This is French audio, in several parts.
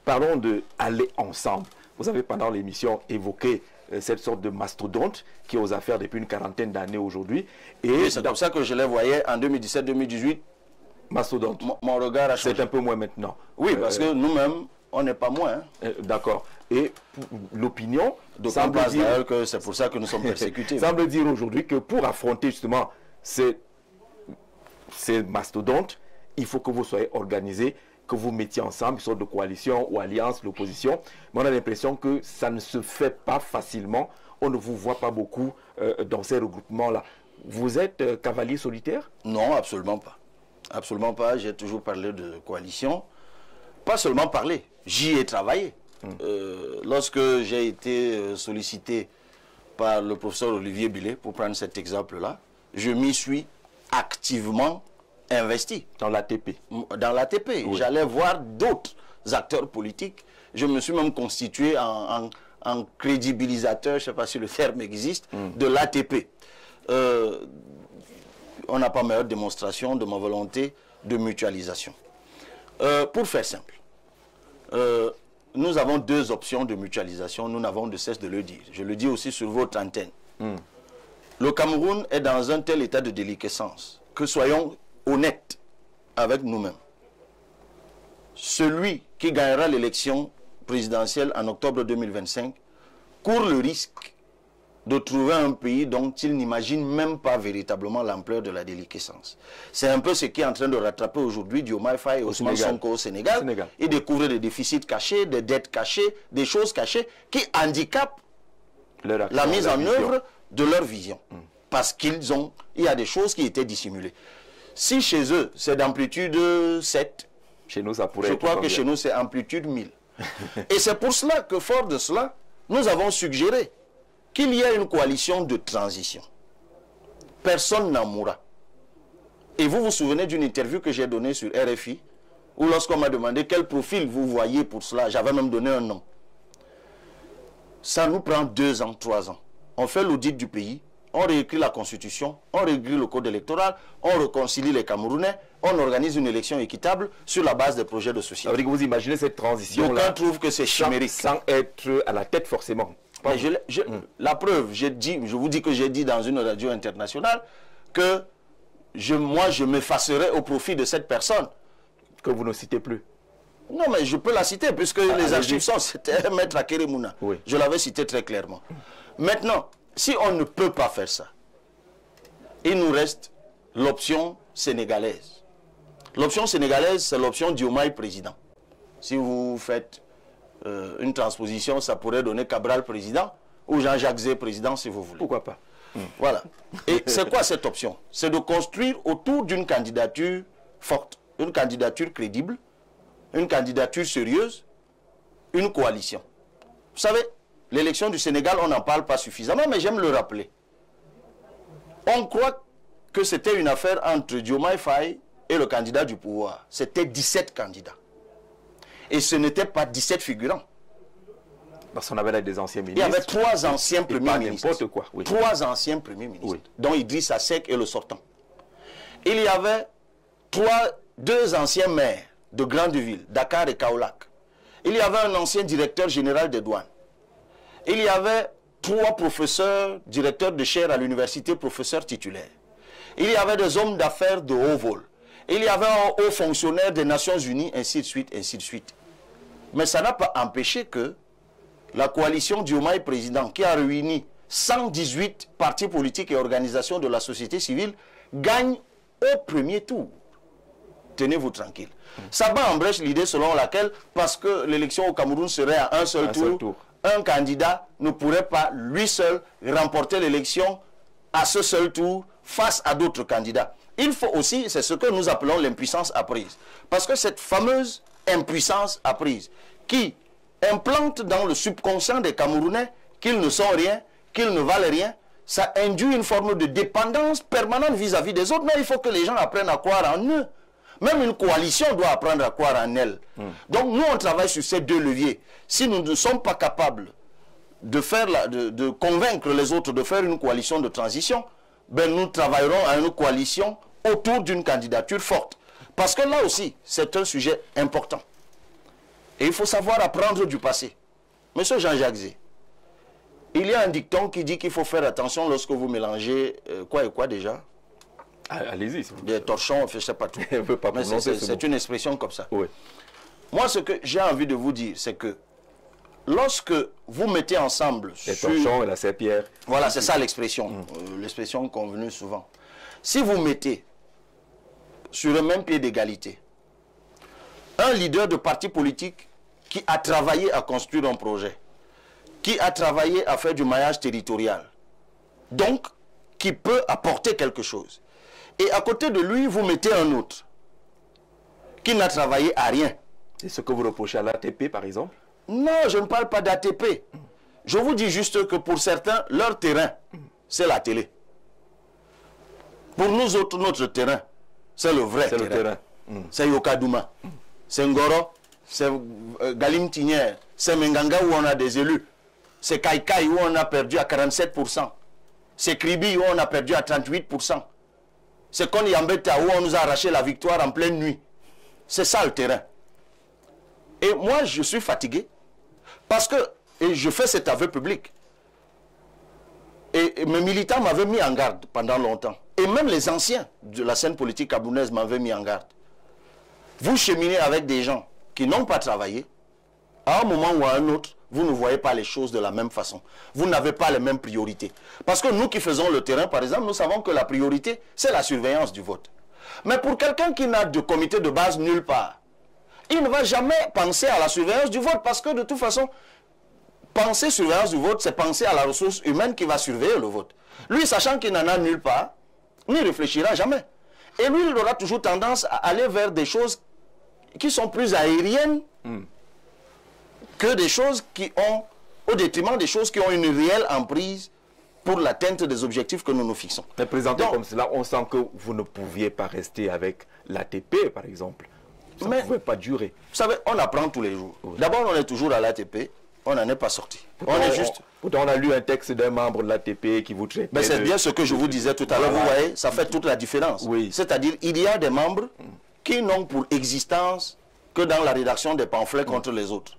parlons de aller ensemble. Vous avez pendant l'émission évoqué cette sorte de mastodonte qui est aux affaires depuis une quarantaine d'années aujourd'hui. Et c'est comme ça que je les voyais en 2017-2018. Mastodonte. Mon regard a changé. C'est un peu moins maintenant. Oui, parce que nous-mêmes, on n'est pas moins. Hein. D'accord. Et l'opinion semble dire que c'est pour ça que nous sommes persécutés. semble dire aujourd'hui que pour affronter justement ces mastodontes, il faut que vous soyez organisés, que vous mettiez ensemble une sorte de coalition ou alliance, l'opposition. Mais on a l'impression que ça ne se fait pas facilement. On ne vous voit pas beaucoup dans ces regroupements-là. Vous êtes cavalier solitaire? Non, absolument pas. Absolument pas. J'ai toujours parlé de coalition. Pas seulement parler, j'y ai travaillé. Lorsque j'ai été sollicité par le professeur Olivier Billet, pour prendre cet exemple-là, je m'y suis activement investi. Dans l'ATP. Dans l'ATP. Oui. J'allais voir d'autres acteurs politiques. Je me suis même constitué en crédibilisateur, je ne sais pas si le terme existe, de l'ATP. On n'a pas meilleure démonstration de ma volonté de mutualisation. Pour faire simple, nous avons deux options de mutualisation, nous n'avons de cesse de le dire. Je le dis aussi sur votre antenne. Le Cameroun est dans un tel état de déliquescence que soyons honnêtes avec nous-mêmes. Celui qui gagnera l'élection présidentielle en octobre 2025 court le risque de trouver un pays dont il n'imagine même pas véritablement l'ampleur de la déliquescence. C'est un peu ce qui est en train de rattraper aujourd'hui Diomaye Faye et Ousmane Sonko au Sénégal. Ils découvrent des déficits cachés, des dettes cachées, des choses cachées qui handicapent la mise en œuvre de leur vision. Parce il y a des choses qui étaient dissimulées. Si chez eux, c'est d'amplitude 7, chez nous, ça pourrait je crois que chez nous, c'est amplitude 1000. Et c'est pour cela que, fort de cela, nous avons suggéré qu'il y ait une coalition de transition. Personne n'en mourra. Et vous vous souvenez d'une interview que j'ai donnée sur RFI, où lorsqu'on m'a demandé quel profil vous voyez pour cela, j'avais même donné un nom. Ça nous prend 2 ans, 3 ans. On fait l'audit du pays, on réécrit la constitution, on réécrit le code électoral, on réconcilie les Camerounais, on organise une élection équitable sur la base des projets de société. Vous imaginez cette transition-là? D'aucuns trouvent que c'est chimérique. Sans être à la tête forcément. Mais la preuve, je vous dis que j'ai dit dans une radio internationale que moi je m'effacerai au profit de cette personne. Que vous ne citez plus. Non, mais je peux la citer puisque les archives sont, c'était Maître Akeremouna. Oui. Je l'avais cité très clairement. Maintenant, si on ne peut pas faire ça, il nous reste l'option sénégalaise. L'option sénégalaise, c'est l'option Diomaye président. Si vous faites une transposition, ça pourrait donner Cabral président ou Jean-Jacques Zé président si vous voulez. Pourquoi pas? Voilà. Et c'est quoi cette option? C'est de construire autour d'une candidature forte, une candidature crédible, une candidature sérieuse, une coalition. Vous savez, l'élection du Sénégal, on n'en parle pas suffisamment, mais j'aime le rappeler. On croit que c'était une affaire entre Diomaye Faye et le candidat du pouvoir. C'était 17 candidats. Et ce n'était pas 17 figurants. Parce qu'on avait là des anciens ministres. Il y avait 3 anciens premiers ministres. N'importe quoi. Oui. 3 anciens premiers ministres, dont Idrissa Seck et le sortant. Il y avait 2 anciens maires de grandes villes, Dakar et Kaolack. Il y avait un ancien directeur général des douanes. Il y avait 3 professeurs, directeurs de chaire à l'université, professeurs titulaires. Il y avait des hommes d'affaires de haut vol. Il y avait un haut fonctionnaire des Nations Unies, ainsi de suite, ainsi de suite. Mais ça n'a pas empêché que la coalition Diomaye président, qui a réuni 118 partis politiques et organisations de la société civile, gagne au premier tour. Tenez-vous tranquille. Ça bat en brèche l'idée selon laquelle, parce que l'élection au Cameroun serait à un seul tour, un candidat ne pourrait pas, lui seul, remporter l'élection à ce seul tour face à d'autres candidats. Il faut aussi, c'est ce que nous appelons l'impuissance apprise. Parce que cette fameuse impuissance apprise qui implante dans le subconscient des Camerounais qu'ils ne sont rien, qu'ils ne valent rien, ça induit une forme de dépendance permanente vis-à-vis des autres. Mais il faut que les gens apprennent à croire en eux. Même une coalition doit apprendre à croire en elle. Donc nous, on travaille sur ces 2 leviers. Si nous ne sommes pas capables de convaincre les autres de faire une coalition de transition, ben nous travaillerons à une coalition autour d'une candidature forte. Parce que là aussi, c'est un sujet important. Et il faut savoir apprendre du passé. Monsieur Jean-Jacques Zé, il y a un dicton qui dit qu'il faut faire attention lorsque vous mélangez quoi et quoi déjà? Allez-y. Des torchons, je ne sais pas tout. Mais c'est une expression comme ça. Oui. Moi, ce que j'ai envie de vous dire, c'est que lorsque vous mettez ensemble... Les torchons et la serpillère. Voilà, c'est ça l'expression. L'expression convenue souvent. Si vous mettez sur le même pied d'égalité un leader de parti politique qui a travaillé à construire un projet, qui a travaillé à faire du maillage territorial, donc qui peut apporter quelque chose. Et à côté de lui, vous mettez un autre qui n'a travaillé à rien. C'est ce que vous reprochez à l'ATP, par exemple? Non, je ne parle pas d'ATP. Je vous dis juste que pour certains, leur terrain, c'est la télé. Pour nous autres, notre terrain, c'est le vrai terrain. Le terrain. C'est Yokadouma, c'est Ngoro, c'est Galim Tinière, c'est Menganga où on a des élus, c'est Kaikai où on a perdu à 47%, c'est Kribi où on a perdu à 38%, c'est Konyambeta où on nous a arraché la victoire en pleine nuit. C'est ça le terrain. Et moi, je suis fatigué parce que, et je fais cet aveu public, et mes militants m'avaient mis en garde pendant longtemps. Et même les anciens de la scène politique gabonaise m'avaient mis en garde. Vous cheminez avec des gens qui n'ont pas travaillé. À un moment ou à un autre, vous ne voyez pas les choses de la même façon. Vous n'avez pas les mêmes priorités. Parce que nous qui faisons le terrain, par exemple, nous savons que la priorité, c'est la surveillance du vote. Mais pour quelqu'un qui n'a de comité de base nulle part, il ne va jamais penser à la surveillance du vote parce que de toute façon, penser surveillance du vote, c'est penser à la ressource humaine qui va surveiller le vote. Lui, sachant qu'il n'en a nulle part, n'y réfléchira jamais. Et lui, il aura toujours tendance à aller vers des choses qui sont plus aériennes que des choses qui ont, au détriment des choses qui ont une réelle emprise pour l'atteinte des objectifs que nous nous fixons. Mais présenté comme cela, on sent que vous ne pouviez pas rester avec l'ATP, par exemple. Ça ne pouvait pas durer. Vous savez, on apprend tous les jours. Oui. D'abord, on est toujours à l'ATP, on n'en est pas sorti. Pourtant, on a lu un texte d'un membre de l'ATP qui vous traite. Mais c'est bien ce que je vous disais tout à l'heure, vous voyez, ça fait toute la différence. Oui. C'est-à-dire, il y a des membres qui n'ont pour existence que dans la rédaction des pamphlets contre les autres.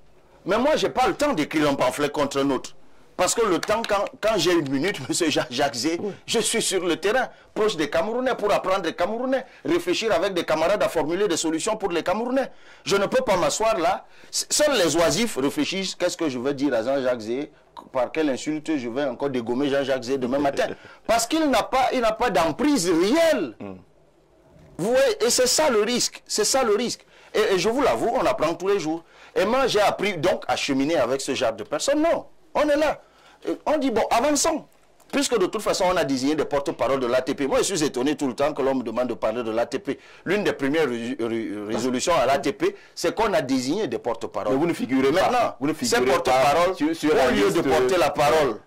Mais moi, je n'ai pas le temps d'écrire un pamphlet contre un autre. Parce que le temps, quand j'ai une minute, M. Jacques Zé, je suis sur le terrain, proche des Camerounais, pour apprendre des Camerounais, réfléchir avec des camarades à formuler des solutions pour les Camerounais. Je ne peux pas m'asseoir là. Seuls les oisifs réfléchissent, qu'est-ce que je vais dire à Jean-Jacques Zé, par quelle insulte je vais encore dégommer Jean-Jacques Zé demain matin. Parce qu'il n'a pas d'emprise réelle. Vous voyez, et c'est ça le risque. C'est ça le risque. Et je vous l'avoue, on apprend tous les jours. Et moi, j'ai appris donc à cheminer avec ce genre de personnes. Non. On est là. On dit, bon, avançons. Puisque de toute façon, on a désigné des porte-paroles de l'ATP. Moi, je suis étonné tout le temps que l'on me demande de parler de l'ATP. L'une des premières résolutions à l'ATP, c'est qu'on a désigné des porte-paroles. Mais vous ne figurez pas. Maintenant, ces porte-paroles, au lieu de porter la parole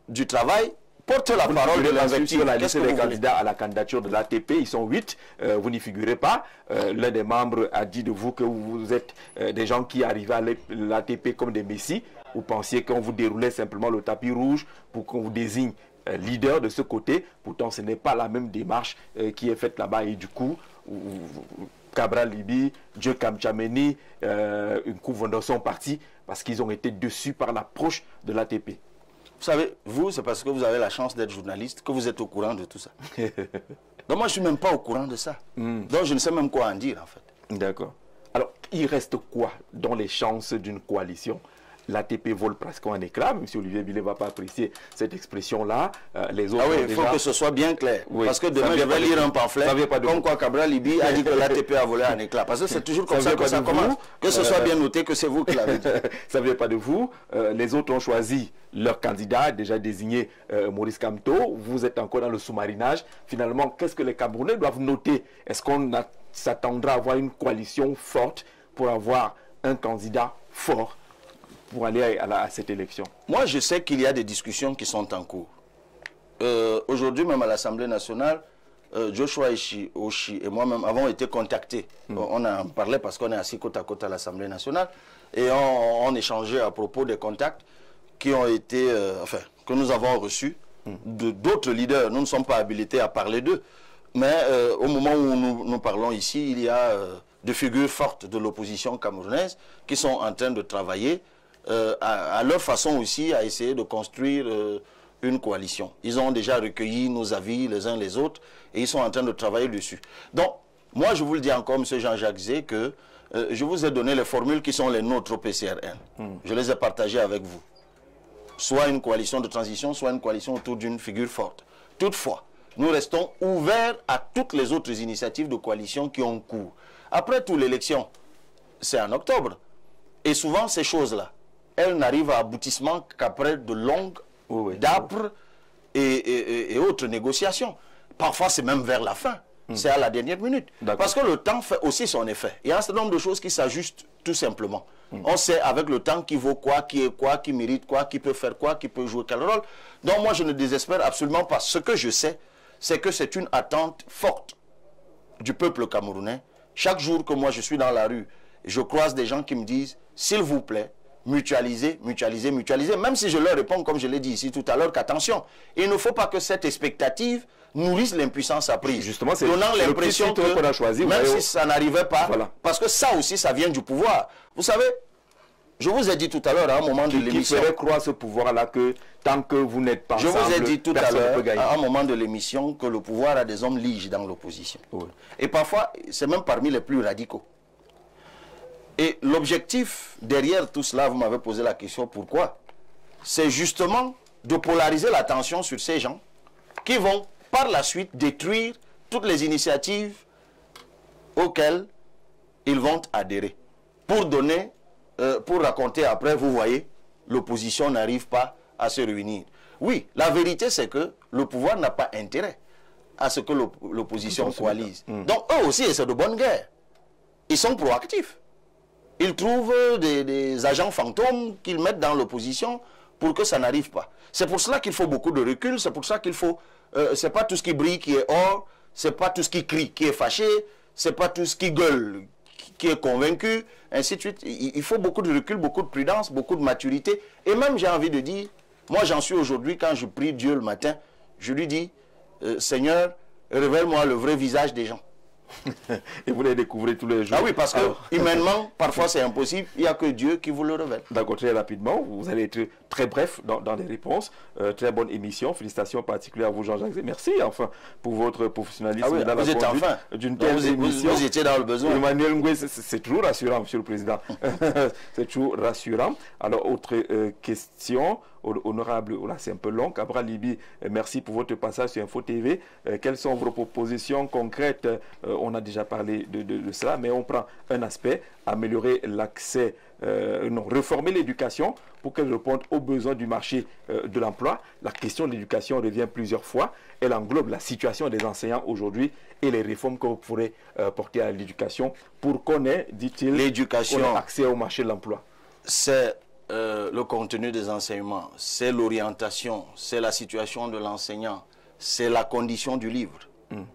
du travail, porte la parole de l'invective. Sur la liste des candidats à la candidature de l'ATP, ils sont 8. Vous n'y figurez pas. L'un des membres a dit de vous que vous êtes des gens qui arrivaient à l'ATP comme des messies. Vous pensiez qu'on vous déroulait simplement le tapis rouge pour qu'on vous désigne leader de ce côté. Pourtant, ce n'est pas la même démarche qui est faite là-bas. Et du coup, Cabral Libi, Dieu Kamchameni, une couve sont partis parce qu'ils ont été déçus par l'approche de l'ATP. Vous savez, vous, c'est parce que vous avez la chance d'être journaliste que vous êtes au courant de tout ça. Donc moi, je ne suis même pas au courant de ça. Donc je ne sais même quoi en dire, en fait. D'accord. Alors, il reste quoi dans les chances d'une coalition? L'ATP vole presque en éclat. M. Olivier Billet ne va pas apprécier cette expression-là. Les autres il faut que ce soit bien clair. Oui, parce que demain, je vais lire un pamphlet comme quoi Cabral Libi a dit que l'ATP a volé en éclat. Parce que c'est toujours comme ça que ça commence. Que ce soit bien noté que c'est vous qui l'avez dit. Ça ne vient pas de vous. Les autres ont choisi leur candidat, déjà désigné Maurice Kamto. Vous êtes encore dans le sous-marinage. Finalement, qu'est-ce que les Camerounais doivent noter? Est-ce qu'on s'attendra à avoir une coalition forte pour avoir un candidat fort pour aller à cette élection? Moi, je sais qu'il y a des discussions qui sont en cours. Aujourd'hui, même à l'Assemblée nationale, Joshua Oshi et moi-même avons été contactés. On en parlait parce qu'on est assis côte à côte à l'Assemblée nationale et on échangeait à propos des contacts qui ont été, que nous avons reçus d'autres leaders. Nous ne sommes pas habilités à parler d'eux. Mais au moment où nous parlons ici, il y a de figures fortes de l'opposition camerounaise qui sont en train de travailler à leur façon aussi à essayer de construire une coalition. Ils ont déjà recueilli nos avis les uns les autres et ils sont en train de travailler dessus. Donc, moi je vous le dis encore, M. Jean-Jacques Zé, que je vous ai donné les formules qui sont les nôtres au PCRN. Je les ai partagées avec vous. Soit une coalition de transition, soit une coalition autour d'une figure forte. Toutefois, nous restons ouverts à toutes les autres initiatives de coalition qui ont cours. Après tout, l'élection, c'est en octobre. Et souvent, ces choses-là, elles n'arrivent à aboutissement qu'après de longues, d'âpres et autres négociations. Parfois, c'est même vers la fin. C'est à la dernière minute. Parce que le temps fait aussi son effet. Il y a un certain nombre de choses qui s'ajustent tout simplement. On sait avec le temps qui vaut quoi, qui est quoi, qui mérite quoi, qui peut faire quoi, qui peut jouer quel rôle. Donc moi, je ne désespère absolument pas. Ce que je sais, c'est que c'est une attente forte du peuple camerounais. Chaque jour que moi je suis dans la rue, je croise des gens qui me disent, s'il vous plaît, mutualisez, mutualisez, mutualisez. Même si je leur réponds, comme je l'ai dit ici tout à l'heure, qu'attention, il ne faut pas que cette expectative nourrisse l'impuissance apprise. Justement, c'est donnant l'impression que qu'on a choisi, même si ça n'arrivait pas, voilà. Parce que ça aussi, ça vient du pouvoir. Vous savez, je vous ai dit tout à l'heure, à un moment de l'émission... Qui ferait croire ce pouvoir-là que tant que vous n'êtes pas ensemble, je vous ai dit tout à l'heure, à un moment de l'émission, que le pouvoir a des hommes liges dans l'opposition. Oui. Et parfois, c'est même parmi les plus radicaux. Et l'objectif derrière tout cela, vous m'avez posé la question, pourquoi? C'est justement de polariser l'attention sur ces gens qui vont par la suite détruire toutes les initiatives auxquelles ils vont adhérer. Pour donner, pour raconter après, vous voyez, l'opposition n'arrive pas à se réunir. Oui, la vérité c'est que le pouvoir n'a pas intérêt à ce que l'opposition coalise. Donc eux aussi, c'est de bonne guerre. Ils sont proactifs. Ils trouvent des agents fantômes qu'ils mettent dans l'opposition pour que ça n'arrive pas. C'est pour cela qu'il faut beaucoup de recul, c'est pour ça qu'il faut... c'est pas tout ce qui brille qui est or, c'est pas tout ce qui crie qui est fâché, c'est pas tout ce qui gueule qui est convaincu, ainsi de suite. Il faut beaucoup de recul, beaucoup de prudence, beaucoup de maturité. Et même, j'ai envie de dire, moi j'en suis aujourd'hui, quand je prie Dieu le matin, je lui dis, Seigneur, révèle-moi le vrai visage des gens. Et vous les découvrez tous les jours. Ah oui, parce que humainement, parfois c'est impossible, il n'y a que Dieu qui vous le révèle. D'accord, très rapidement, vous allez être très bref dans les réponses. Très bonne émission, félicitations particulièrement à vous Jean-Jacques. Merci enfin pour votre professionnalisme dans vous êtes enfin d'une telle émission. Vous étiez dans le besoin. Emmanuel Ngoué, c'est toujours rassurant, Monsieur le Président. C'est toujours rassurant. Alors, autre question. Honorable, là c'est un peu long. Cabral Libi, merci pour votre passage sur Info TV. Quelles sont vos propositions concrètes? On a déjà parlé de cela, mais on prend un aspect, améliorer l'accès, réformer l'éducation pour qu'elle réponde aux besoins du marché de l'emploi. La question de l'éducation revient plusieurs fois. Elle englobe la situation des enseignants aujourd'hui et les réformes que vous pourrez porter à l'éducation pour qu'on ait, dit-il, l'éducation, accès au marché de l'emploi. C'est le contenu des enseignements, c'est l'orientation, c'est la situation de l'enseignant, c'est la condition du livre.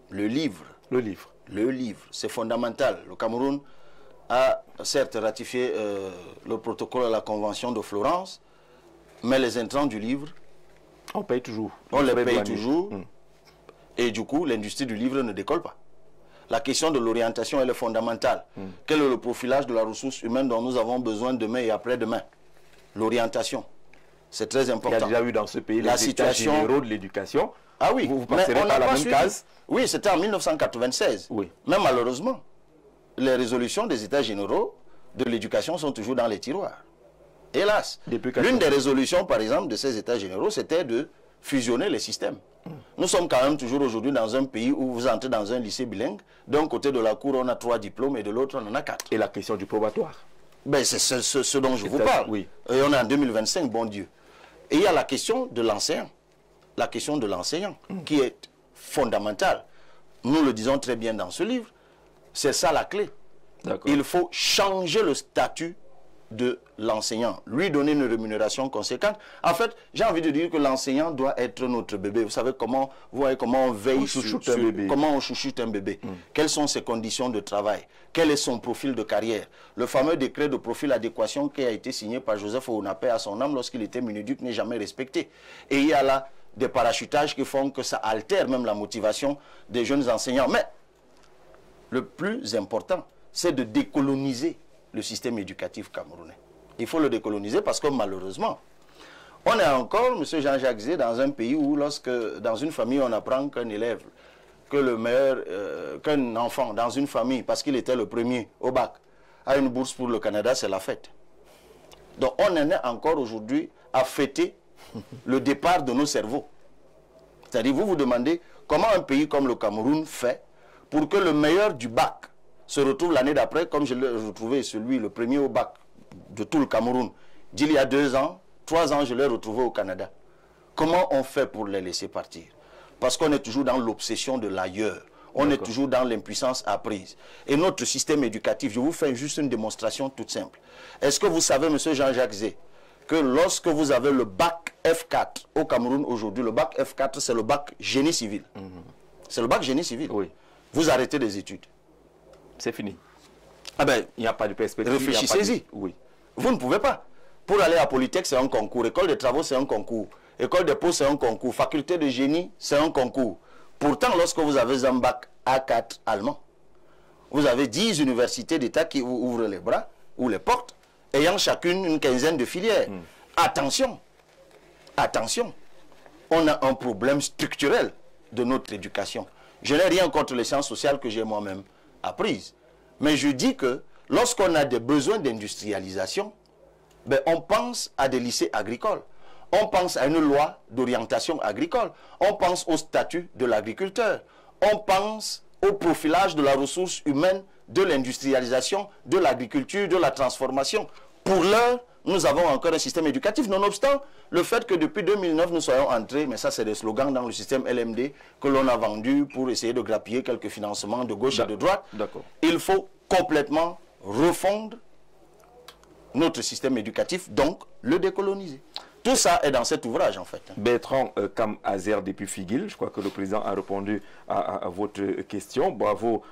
Le livre. Le livre. Le livre, c'est fondamental. Le Cameroun a certes ratifié le protocole à la Convention de Florence, mais les intrants du livre, on paye toujours. On les paye toujours. Et du coup, l'industrie du livre ne décolle pas. La question de l'orientation, elle est fondamentale. Quel est le profilage de la ressource humaine dont nous avons besoin demain et après-demain? L'orientation, c'est très important. Il y a déjà eu dans ce pays la les situation états généraux de l'éducation. Ah oui, vous passerez par la même case. Oui, c'était en 1996. Oui. Mais malheureusement, les résolutions des états généraux de l'éducation sont toujours dans les tiroirs. Hélas, l'une des résolutions, par exemple, de ces états généraux, c'était de fusionner les systèmes. Nous sommes quand même toujours aujourd'hui dans un pays où vous entrez dans un lycée bilingue. D'un côté de la cour, on a 3 diplômes et de l'autre, on en a 4. Et la question du probatoire. Ben, c'est ce dont je vous parle. Oui. Et on est en 2025, bon Dieu. Et il y a la question de l'enseignant. La question de l'enseignant, qui est fondamentale. Nous le disons très bien dans ce livre. C'est ça la clé. Il faut changer le statut de l'enseignant, lui donner une rémunération conséquente. En fait, j'ai envie de dire que l'enseignant doit être notre bébé. Vous savez comment, on veille sur comment on chouchoute un bébé. Quelles sont ses conditions de travail? Quel est son profil de carrière? Le fameux décret de profil adéquation qui a été signé par Joseph Ounapé à son âme lorsqu'il était Mineduc n'est jamais respecté. Et il y a là des parachutages qui font que ça altère même la motivation des jeunes enseignants. Mais le plus important, c'est de décoloniser le système éducatif camerounais. Il faut le décoloniser parce que malheureusement, on est encore, M. Jean-Jacques Zé, dans un pays où lorsque, dans une famille, on apprend qu'un élève, que le meilleur, qu'un enfant dans une famille, parce qu'il était le premier au bac, a une bourse pour le Canada, c'est la fête. Donc on en est encore aujourd'hui à fêter le départ de nos cerveaux. C'est-à-dire, vous vous demandez comment un pays comme le Cameroun fait pour que le meilleur du bac se retrouve l'année d'après, comme je l'ai retrouvé, celui, le premier au bac de tout le Cameroun, d'il y a 2 ans, 3 ans, je l'ai retrouvé au Canada. Comment on fait pour les laisser partir? Parce qu'on est toujours dans l'obsession de l'ailleurs. On est toujours dans l'impuissance apprise. Et notre système éducatif, je vous fais juste une démonstration toute simple. Est-ce que vous savez, M. Jean-Jacques Zé, que lorsque vous avez le bac F4 au Cameroun aujourd'hui, le bac F4, c'est le bac génie civil. C'est le bac génie civil. Oui. Vous arrêtez les études. C'est fini. Ah ben, il n'y a pas de perspective. Réfléchissez-y. Oui. Vous ne pouvez pas. Pour aller à Polytech, c'est un concours. École des travaux, c'est un concours. École des postes, c'est un concours. Faculté de génie, c'est un concours. Pourtant, lorsque vous avez un bac A4 allemand, vous avez 10 universités d'État qui vous ouvrent les bras ou les portes, ayant chacune une quinzaine de filières. Attention, attention, on a un problème structurel de notre éducation. Je n'ai rien contre les sciences sociales que j'ai moi-même apprises. Mais je dis que lorsqu'on a des besoins d'industrialisation, ben on pense à des lycées agricoles. On pense à une loi d'orientation agricole. On pense au statut de l'agriculteur. On pense au profilage de la ressource humaine, de l'industrialisation, de l'agriculture, de la transformation. Pour l'heure, nous avons encore un système éducatif. Nonobstant le fait que depuis 2009, nous soyons entrés, mais ça c'est des slogans dans le système LMD que l'on a vendu pour essayer de grappiller quelques financements de gauche et de droite. Il faut complètement refondre notre système éducatif, donc le décoloniser. Tout ça est dans cet ouvrage, en fait. Bertrand Kam-Azer depuis Figuil, je crois que le président a répondu à votre question. Bravo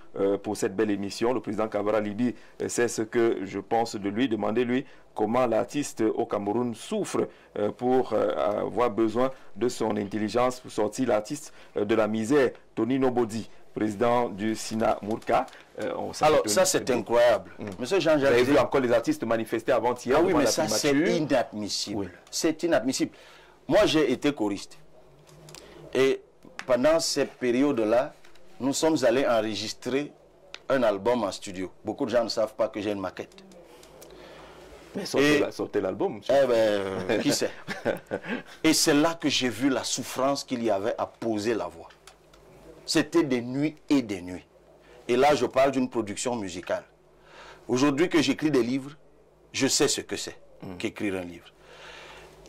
pour cette belle émission. Le président Kabara Libi sait ce que je pense de lui. Demandez-lui comment l'artiste au Cameroun souffre pour avoir besoin de son intelligence pour sortir l'artiste de la misère. Tony Nobody, président du SINA Mourka. Alors, ça c'est incroyable. Monsieur Jean-Jacques, vous avez vu encore les artistes manifester avant-hier. Ah oui, mais ça c'est inadmissible. Oui. C'est inadmissible. Moi j'ai été choriste. Et pendant cette période-là, nous sommes allés enregistrer un album en studio. Beaucoup de gens ne savent pas que j'ai une maquette. Mais sortez l'album. Eh ben, qui sait. Et c'est là que j'ai vu la souffrance qu'il y avait à poser la voix. C'était des nuits et des nuits. Et là, je parle d'une production musicale. Aujourd'hui que j'écris des livres, je sais ce que c'est qu'écrire un livre.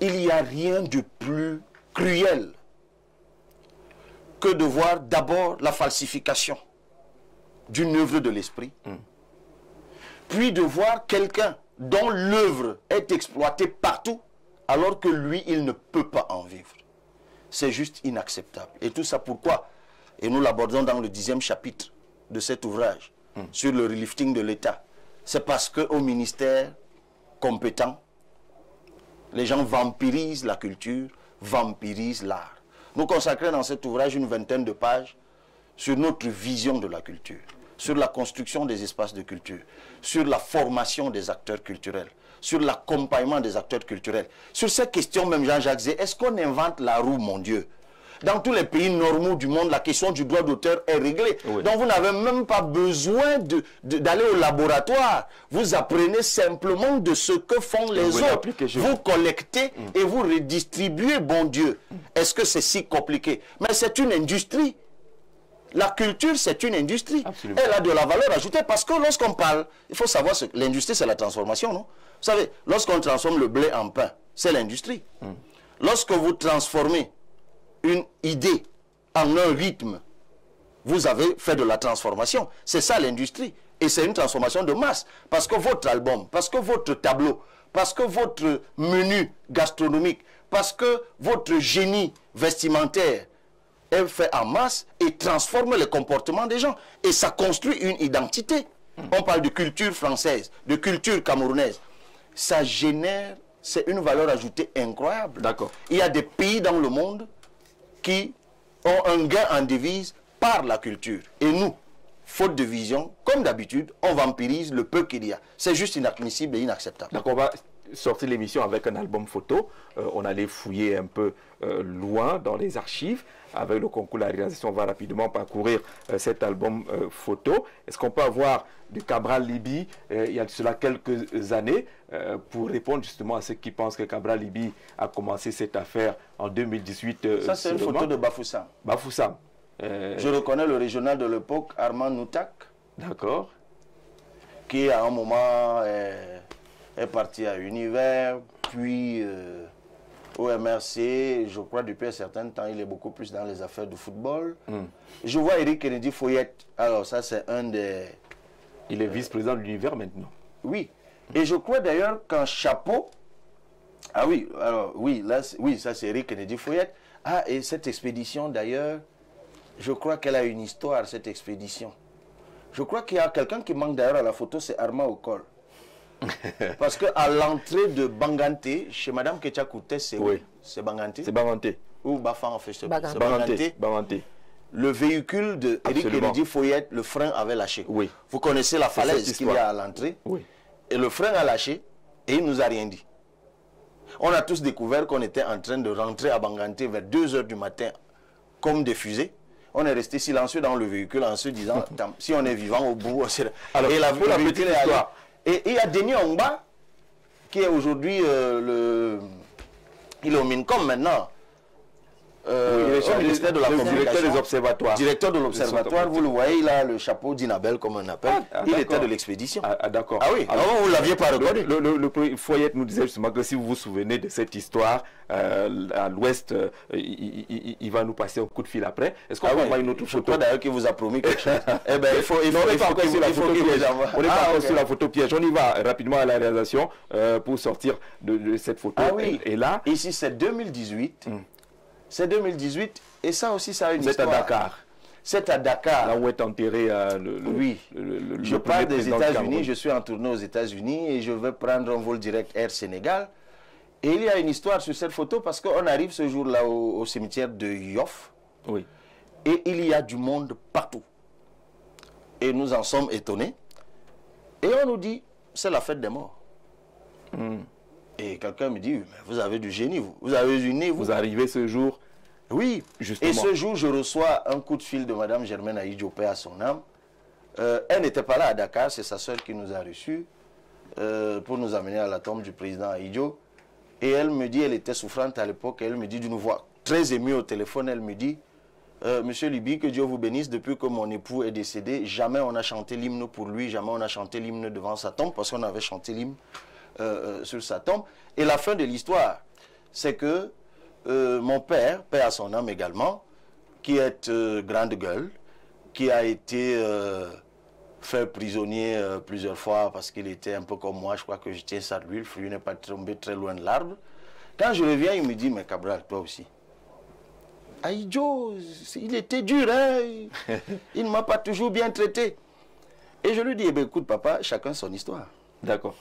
Il n'y a rien de plus cruel que de voir d'abord la falsification d'une œuvre de l'esprit, puis de voir quelqu'un dont l'œuvre est exploitée partout, alors que lui, il ne peut pas en vivre. C'est juste inacceptable. Et tout ça pourquoi? Et nous l'abordons dans le 10e chapitre de cet ouvrage, sur le relifting de l'État. C'est parce qu'au ministère compétent, les gens vampirisent la culture, vampirisent l'art. Nous consacrons dans cet ouvrage une 20aine de pages sur notre vision de la culture, sur la construction des espaces de culture, sur la formation des acteurs culturels, sur l'accompagnement des acteurs culturels. Sur cette question même, Jean-Jacques Zé, est-ce qu'on invente la roue, mon Dieu? Dans tous les pays normaux du monde, la question du droit d'auteur est réglée. Oui. Donc vous n'avez même pas besoin d'aller au laboratoire. Vous apprenez simplement de ce que font les autres. Vous collectez et vous redistribuez, bon Dieu. Est-ce que c'est si compliqué? Mais c'est une industrie. La culture, c'est une industrie. Absolument. Elle a de la valeur ajoutée parce que lorsqu'on parle, il faut savoir que l'industrie, c'est la transformation, non? Vous savez, lorsqu'on transforme le blé en pain, c'est l'industrie. Lorsque vous transformez une idée en un rythme, vous avez fait de la transformation. C'est ça l'industrie. Et c'est une transformation de masse. Parce que votre album, parce que votre tableau, parce que votre menu gastronomique, parce que votre génie vestimentaire est fait en masse et transforme les comportements des gens. Et ça construit une identité. On parle de culture française, de culture camerounaise. Ça génère, c'est une valeur ajoutée incroyable. D'accord. Il y a des pays dans le monde qui ont un gain en devise par la culture. Et nous, faute de vision, comme d'habitude, on vampirise le peu qu'il y a. C'est juste inadmissible et inacceptable. Donc on va sortir l'émission avec un album photo. On allait fouiller un peu loin dans les archives. Avec le concours de la réalisation, on va rapidement parcourir cet album photo. Est-ce qu'on peut avoir de Cabral Libye, il y a de cela quelques années, pour répondre justement à ceux qui pensent que Cabral Libye a commencé cette affaire en 2018. Ça, c'est une photo de Bafoussam. Bafoussam. Je reconnais le régional de l'époque, Armand Noutak. D'accord. Qui à un moment est parti à Univers, puis au MRC. Je crois depuis un certain temps, il est beaucoup plus dans les affaires de football. Je vois Eric Kennedy Foyette. Alors ça, c'est un des... Il est vice-président de l'Univers maintenant. Oui. Et je crois d'ailleurs qu'en chapeau... Ah oui, alors oui, là, oui, ça c'est Eric Kennedy Foyette. Ah, et cette expédition d'ailleurs, je crois qu'elle a une histoire, cette expédition. Je crois qu'il y a quelqu'un qui manque d'ailleurs à la photo, c'est Armand Okol. Parce qu'à l'entrée de Bangante, chez Madame Ketchakouté, c'est oui. où? C'est Bangante. C'est Bangante. Ou Bafan en fait. C'est Bangante. Bangante. Le véhicule de Eric Kennedy Foyette, le frein avait lâché. Oui. Vous connaissez la falaise qu'il y a à l'entrée. Oui. Et le frein a lâché et il ne nous a rien dit. On a tous découvert qu'on était en train de rentrer à Bangante vers 2 h du matin comme des fusées. On est resté silencieux dans le véhicule en se disant si on est vivant au bout. Alors, et pour la petite histoire. Et il y a Denis Ongba qui est aujourd'hui il est au Mincom maintenant. Ministère de la directeur des observatoires. Directeur de l'observatoire, vous le voyez, il a le chapeau d'Inabel comme on appelle. Il était de l'expédition. D'accord. Ah oui, alors vous ne l'aviez pas reconnu. Le Foyette nous disait justement que si vous vous souvenez de cette histoire, à l'ouest, il va nous passer un coup de fil après. Est-ce qu'on peut avoir une autre photo? Je crois d'ailleurs qu'il vous a promis quelque chose. Eh bien, il faut qu'il sur la photo sur la photo piège. On y va rapidement à la réalisation pour sortir de cette photo. Ah oui. Et là, ici c'est 2018. C'est 2018 et ça aussi ça a une histoire. C'est à Dakar. C'est à Dakar. Là où est enterré oui. Je pars des États-Unis, je suis en tournée aux États-Unis et je vais prendre un vol direct Air Sénégal. Et il y a une histoire sur cette photo parce qu'on arrive ce jour-là au cimetière de Yoff. Oui. Et il y a du monde partout. Et nous en sommes étonnés. Et on nous dit, c'est la fête des morts. Et quelqu'un me dit, mais vous avez du génie, vous avez du nez, vous. Vous arrivez ce jour. Oui, justement. Et ce jour, je reçois un coup de fil de Madame Germaine Aïdjo, paix à son âme. Elle n'était pas là à Dakar, c'est sa soeur qui nous a reçus pour nous amener à la tombe du président Aïdjo. Et elle me dit, elle était souffrante à l'époque, elle me dit d'une voix très émue au téléphone, elle me dit, Monsieur Libye, que Dieu vous bénisse, depuis que mon époux est décédé, jamais on a chanté l'hymne pour lui, jamais on a chanté l'hymne devant sa tombe, parce qu'on avait chanté l'hymne sur sa tombe. Et la fin de l'histoire, c'est que mon père, paix à son âme également, qui est grande gueule, qui a été fait prisonnier plusieurs fois parce qu'il était un peu comme moi, je crois que je tiens ça de lui, le fruit n'est pas tombé très loin de l'arbre. Quand je reviens, il me dit, mais Cabral, toi aussi. Aïdjo, il était dur, hein? Il ne m'a pas toujours bien traité. Et je lui dis, eh bien, écoute papa, chacun son histoire. D'accord.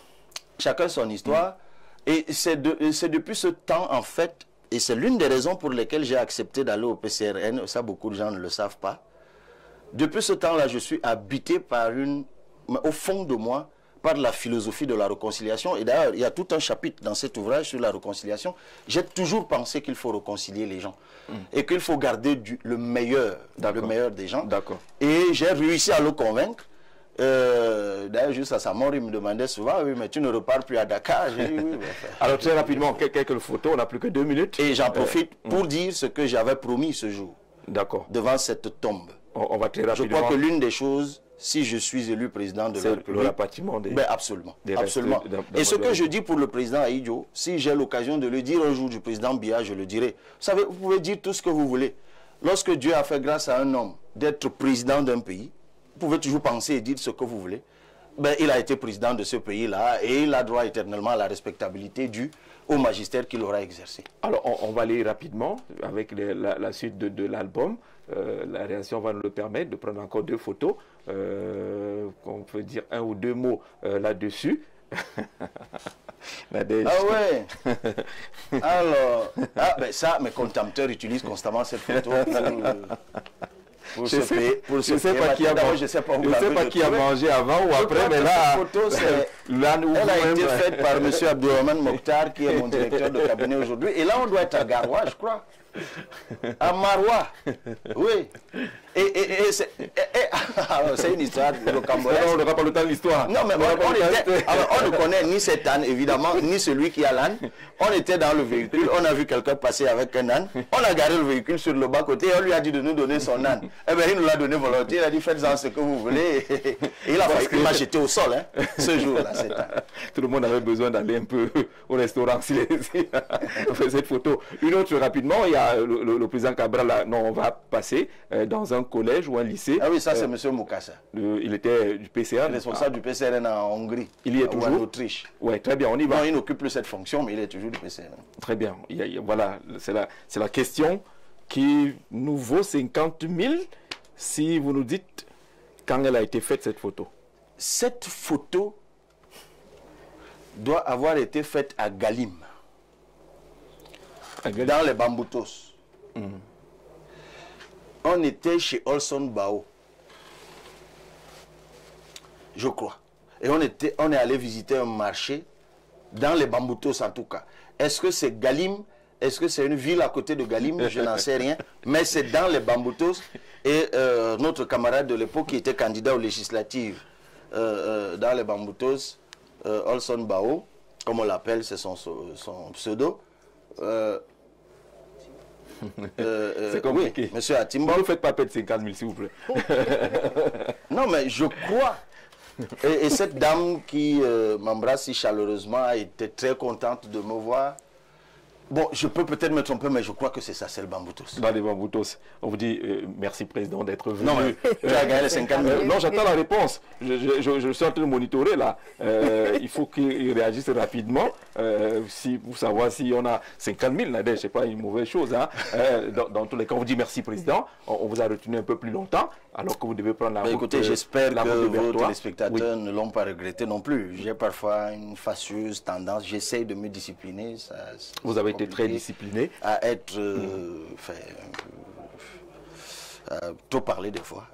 Chacun son histoire. Et c'est depuis ce temps, en fait, et c'est l'une des raisons pour lesquelles j'ai accepté d'aller au PCRN, ça beaucoup de gens ne le savent pas. Depuis ce temps-là, je suis habité par au fond de moi, par la philosophie de la réconciliation. Et d'ailleurs, il y a tout un chapitre dans cet ouvrage sur la réconciliation. J'ai toujours pensé qu'il faut réconcilier les gens. Et qu'il faut garder le meilleur des gens. D'accord. Et j'ai réussi à le convaincre. D'ailleurs, juste à sa mort, il me demandait souvent, oui, mais tu ne repars plus à Dakar. J'ai dit, oui, alors, très rapidement, quelques photos, on n'a plus que 2 minutes. Et j'en profite pour dire ce que j'avais promis ce jour. D'accord. Devant cette tombe. On va très rapidement. Je crois que l'une des choses, si je suis élu président de la République, c'est le rapatriement des... Ben absolument. Absolument. Et ce que je dis pour le président Aïdjo, si j'ai l'occasion de le dire un jour du président Biya, je le dirai. Vous savez, vous pouvez dire tout ce que vous voulez. Lorsque Dieu a fait grâce à un homme d'être président d'un pays, vous pouvez toujours penser et dire ce que vous voulez. Ben, il a été président de ce pays-là et il a droit éternellement à la respectabilité due au magistère qu'il aura exercé. Alors, on va aller rapidement avec la suite de l'album. La réaction va nous le permettre de prendre encore 2 photos. On peut dire 1 ou 2 mots là-dessus. Ah ouais. Alors, ben ça, mes contempteurs utilisent constamment cette photo. pour je se payer. Je ne sais pas qui a mangé. Je sais pas qui a mangé avant ou après, mais là, elle a été faite par M. Abdourahmane Mokhtar, qui est mon directeur de cabinet aujourd'hui. Et là, on doit être à Garoua, je crois. À Maroua. Oui. C'est une histoire de Cambodge. On n'aura pas le temps de l'histoire. Non, mais on ne connaît ni cet âne, évidemment, ni celui qui a l'âne. On était dans le véhicule, on a vu quelqu'un passer avec un âne. On a garé le véhicule sur le bas-côté et on lui a dit de nous donner son âne. Eh bien, il nous l'a donné volontiers. Il a dit, faites-en ce que vous voulez. Et il a failli m'a jeté au sol, hein, ce jour-là. Tout le monde avait besoin d'aller un peu au restaurant s'il fait cette photo. Une autre rapidement, il y a le président Cabral, là, non, on va passer dans un collège ou un lycée. Ah oui, ça c'est M. Moukassa. Il était du PCRN. Responsable du PCRN en Hongrie. Il y est toujours. Ou en Autriche. Oui, très bien, on y va. Non, il n'occupe plus cette fonction, mais il est toujours du PCRN. Très bien. Voilà, c'est la question qui nous vaut 50 000 si vous nous dites quand elle a été faite, cette photo. Cette photo doit avoir été faite à Galim. Dans les Bamboutos. On était chez Olson Bao. Je crois. Et on est allé visiter un marché dans les Bamboutos en tout cas. Est-ce que c'est Galim? Est-ce que c'est une ville à côté de Galim? Je n'en sais rien. Mais c'est dans les Bamboutos. Et notre camarade de l'époque qui était candidat aux législatives dans les Bamboutos, Olson Bao, comme on l'appelle, c'est son pseudo. C'est compliqué. Oui, monsieur Atimbo. Ne vous faites pas perdre 50 000, s'il vous plaît. Non, mais je crois. Et cette dame qui m'embrasse si chaleureusement a été très contente de me voir. Bon, je peux peut-être me tromper, mais je crois que c'est ça, c'est le Bamboutos. Dans les Bamboutos. On vous dit merci, Président, d'être venu. Non, mais tu as gagné les 50 000. Non, j'attends la réponse. Je suis en train de monitorer, là. Il faut qu'il réagisse rapidement. Pour savoir si on a 50 000, Nadège, c'est pas une mauvaise chose. Hein. Dans tous les cas, on vous dit merci, Président. On vous a retenu un peu plus longtemps, alors que vous devez prendre la route. Écoutez, j'espère que vos téléspectateurs ne l'ont pas regretté non plus. J'ai parfois une fâcheuse tendance. J'essaye de me discipliner. Vous avez été très discipliné. À être... trop parler des fois.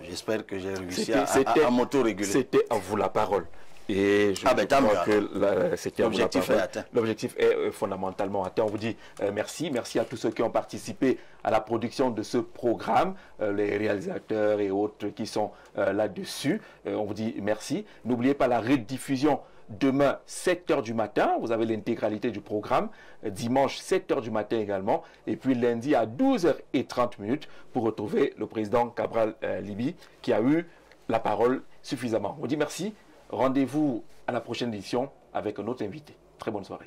J'espère que j'ai réussi à m'auto-réguler. C'était à vous la parole. Et je crois que l'objectif est atteint. L'objectif est fondamentalement atteint. On vous dit merci. Merci à tous ceux qui ont participé à la production de ce programme, les réalisateurs et autres qui sont là-dessus. On vous dit merci. N'oubliez pas la rediffusion demain, 7 h du matin. Vous avez l'intégralité du programme. Dimanche, 7 h du matin également. Et puis lundi à 12h30 pour retrouver le président Cabral Libye qui a eu la parole suffisamment. On vous dit merci. Rendez-vous à la prochaine édition avec un autre invité. Très bonne soirée.